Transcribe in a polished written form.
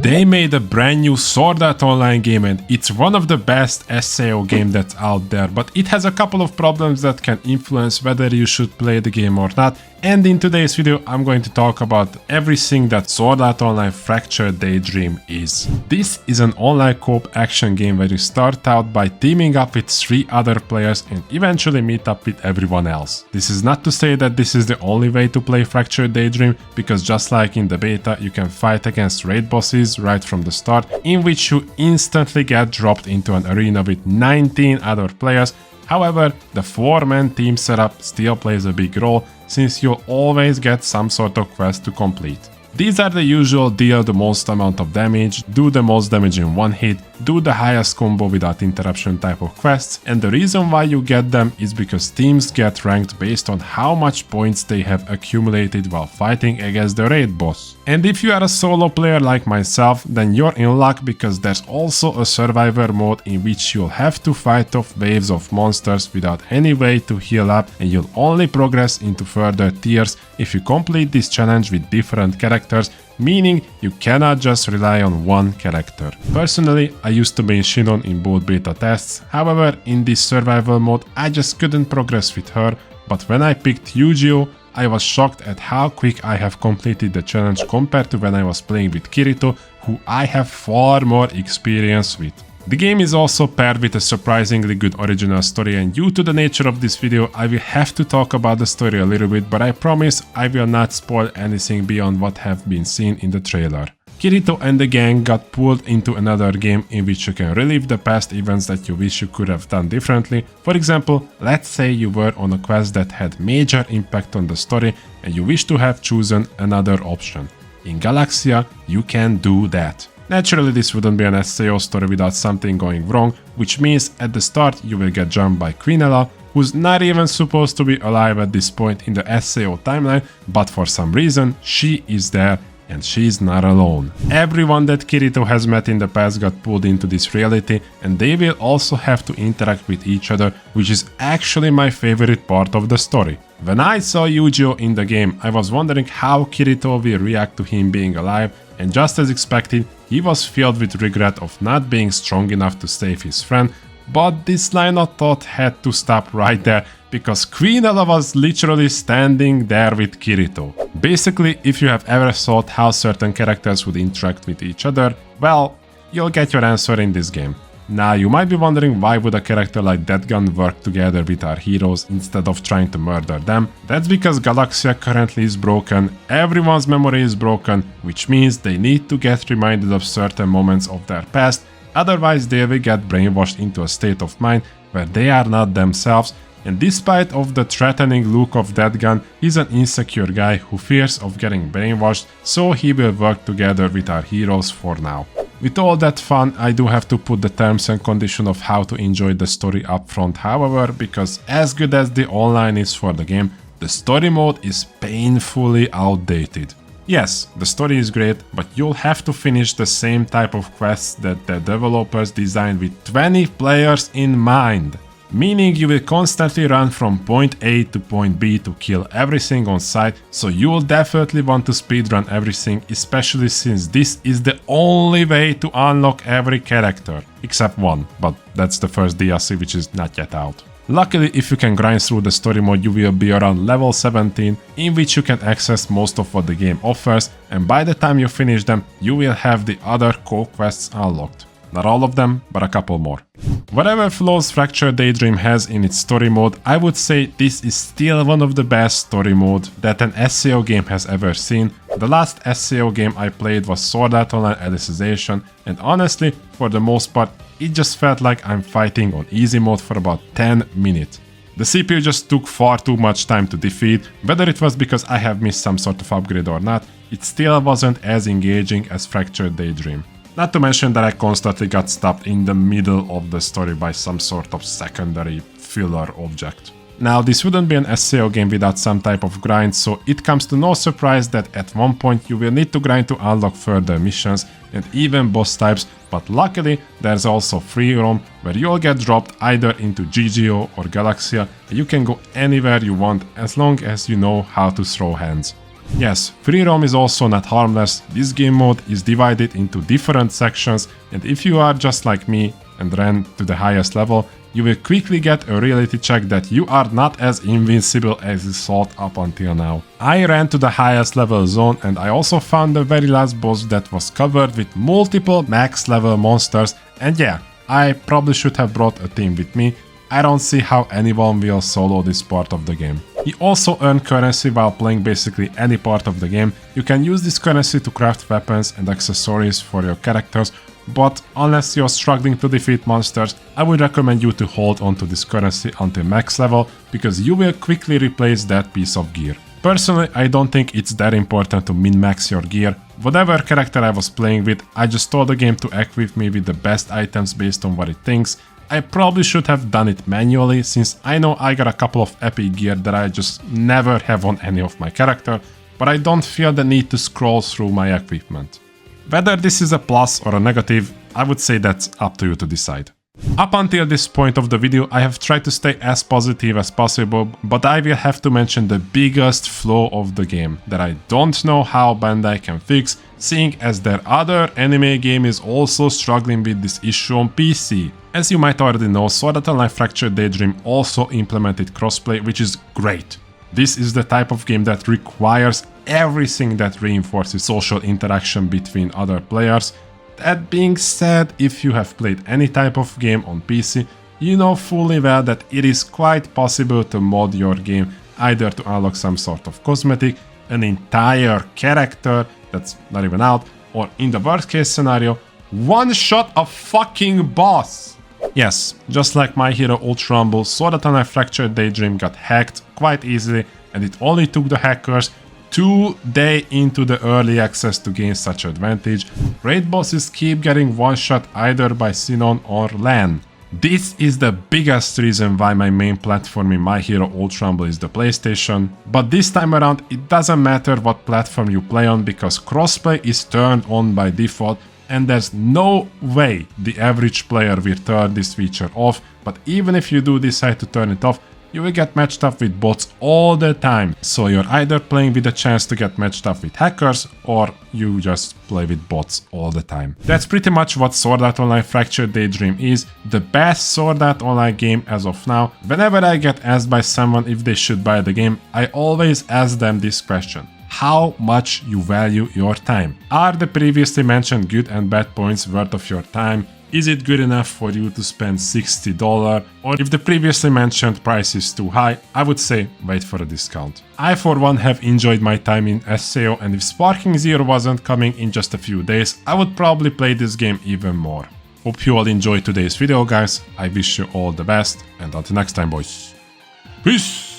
They made a brand new Sword Art Online game and it's one of the best SAO game that's out there, but it has a couple of problems that can influence whether you should play the game or not. And in today's video, I'm going to talk about everything that Sword Art Online Factured Daydream is. This is an online co-op action game where you start out by teaming up with 3 other players and eventually meet up with everyone else. This is not to say that this is the only way to play Factured Daydream, because just like in the beta, you can fight against raid bosses right from the start, in which you instantly get dropped into an arena with 19 other players. However, the 4-man team setup still plays a big role, since you'll always get some sort of quest to complete. These are the usual deal the most amount of damage, do the most damage in one hit, do the highest combo without interruption type of quests, and the reason why you get them is because teams get ranked based on how much points they have accumulated while fighting against the raid boss. And if you are a solo player like myself, then you're in luck, because there's also a survivor mode in which you'll have to fight off waves of monsters without any way to heal up, and you'll only progress into further tiers if you complete this challenge with different characters, meaning you cannot just rely on one character. Personally, I used to main Shinon in both beta tests, however in this survival mode I just couldn't progress with her, but when I picked Yu-Gi-Oh! I was shocked at how quick I have completed the challenge compared to when I was playing with Kirito, who I have far more experience with. The game is also paired with a surprisingly good original story, and due to the nature of this video, I will have to talk about the story a little bit, but I promise I will not spoil anything beyond what have been seen in the trailer. Kirito and the gang got pulled into another game in which you can relive the past events that you wish you could have done differently. For example, let's say you were on a quest that had major impact on the story and you wish to have chosen another option. In Galaxia, you can do that. Naturally, this wouldn't be an SAO story without something going wrong, which means at the start you will get jumped by Quinella, who's not even supposed to be alive at this point in the SAO timeline, but for some reason she is there. And she's not alone. Everyone that Kirito has met in the past got pulled into this reality, and they will also have to interact with each other, which is actually my favorite part of the story. When I saw Yu-Gi-Oh! In the game, I was wondering how Kirito will react to him being alive, and just as expected, he was filled with regret of not being strong enough to save his friend. But this line of thought had to stop right there, because Quinella was literally standing there with Kirito. Basically, if you have ever thought how certain characters would interact with each other, well, you'll get your answer in this game. Now, you might be wondering, why would a character like Deadgun work together with our heroes instead of trying to murder them? That's because Galaxia currently is broken, everyone's memory is broken, which means they need to get reminded of certain moments of their past, otherwise they will get brainwashed into a state of mind where they are not themselves. And despite of the threatening look of Deadgun, he's an insecure guy who fears of getting brainwashed, so he will work together with our heroes for now. With all that fun, I do have to put the terms and conditions of how to enjoy the story up front, however, because as good as the online is for the game, the story mode is painfully outdated. Yes, the story is great, but you'll have to finish the same type of quests that the developers designed with 20 players in mind. Meaning you will constantly run from point A to point B to kill everything on sight, so you will definitely want to speedrun everything, especially since this is the only way to unlock every character. Except one, but that's the first DLC, which is not yet out. Luckily, if you can grind through the story mode, you will be around level 17, in which you can access most of what the game offers, and by the time you finish them, you will have the other core quests unlocked. Not all of them, but a couple more. Whatever flaws Factured Daydream has in its story mode, I would say this is still one of the best story modes that an SAO game has ever seen. The last SAO game I played was Sword Art Online Alicization, and honestly, for the most part, it just felt like I'm fighting on easy mode for about 10 minutes. The CPU just took far too much time to defeat, whether it was because I have missed some sort of upgrade or not, it still wasn't as engaging as Factured Daydream. Not to mention that I constantly got stopped in the middle of the story by some sort of secondary filler object. Now, this wouldn't be an SAO game without some type of grind, so it comes to no surprise that at one point you will need to grind to unlock further missions and even boss types, but luckily there's also free roam where you'll get dropped either into GGO or Galaxia, and you can go anywhere you want as long as you know how to throw hands. Yes, free roam is also not harmless. This game mode is divided into different sections, and if you are just like me and ran to the highest level, you will quickly get a reality check that you are not as invincible as you thought up until now. I ran to the highest level zone, and I also found the very last boss that was covered with multiple max level monsters, and yeah, I probably should have brought a team with me. I don't see how anyone will solo this part of the game. You also earn currency while playing basically any part of the game. You can use this currency to craft weapons and accessories for your characters, but unless you're struggling to defeat monsters, I would recommend you to hold onto this currency until max level, because you will quickly replace that piece of gear. Personally, I don't think it's that important to min-max your gear. Whatever character I was playing with, I just told the game to equip me with the best items based on what it thinks. I probably should have done it manually, since I know I got a couple of epic gear that I just never have on any of my character, but I don't feel the need to scroll through my equipment. Whether this is a plus or a negative, I would say that's up to you to decide. Up until this point of the video, I have tried to stay as positive as possible, but I will have to mention the biggest flaw of the game that I don't know how Bandai can fix, seeing as their other anime game is also struggling with this issue on PC. As you might already know, Art Online Factured Daydream also implemented crossplay, which is great. This is the type of game that requires everything that reinforces social interaction between other players. That being said, if you have played any type of game on PC, you know fully well that it is quite possible to mod your game either to unlock some sort of cosmetic, an entire character that's not even out, or in the worst case scenario, one-shot a fucking boss! Yes, just like My Hero Ultra Rumble, Art Online Factured Daydream got hacked quite easily, and it only took the hackers 2 days into the early access to gain such advantage. Raid bosses keep getting one-shot either by Sinon or Lan. This is the biggest reason why my main platform in My Hero Ultra Rumble is the PlayStation, but this time around it doesn't matter what platform you play on, because crossplay is turned on by default, and there's no way the average player will turn this feature off. But even if you do decide to turn it off, you will get matched up with bots all the time. So you're either playing with a chance to get matched up with hackers, or you just play with bots all the time. That's pretty much what Art Online Factured Daydream is, the best Art Online game as of now. Whenever I get asked by someone if they should buy the game, I always ask them this question: how much you value your time? Are the previously mentioned good and bad points worth of your time? Is it good enough for you to spend $60? Or if the previously mentioned price is too high, I would say wait for a discount. I for one have enjoyed my time in SAO, and if Sparking Zero wasn't coming in just a few days, I would probably play this game even more. Hope you all enjoyed today's video, guys. I wish you all the best, and until next time, boys. Peace!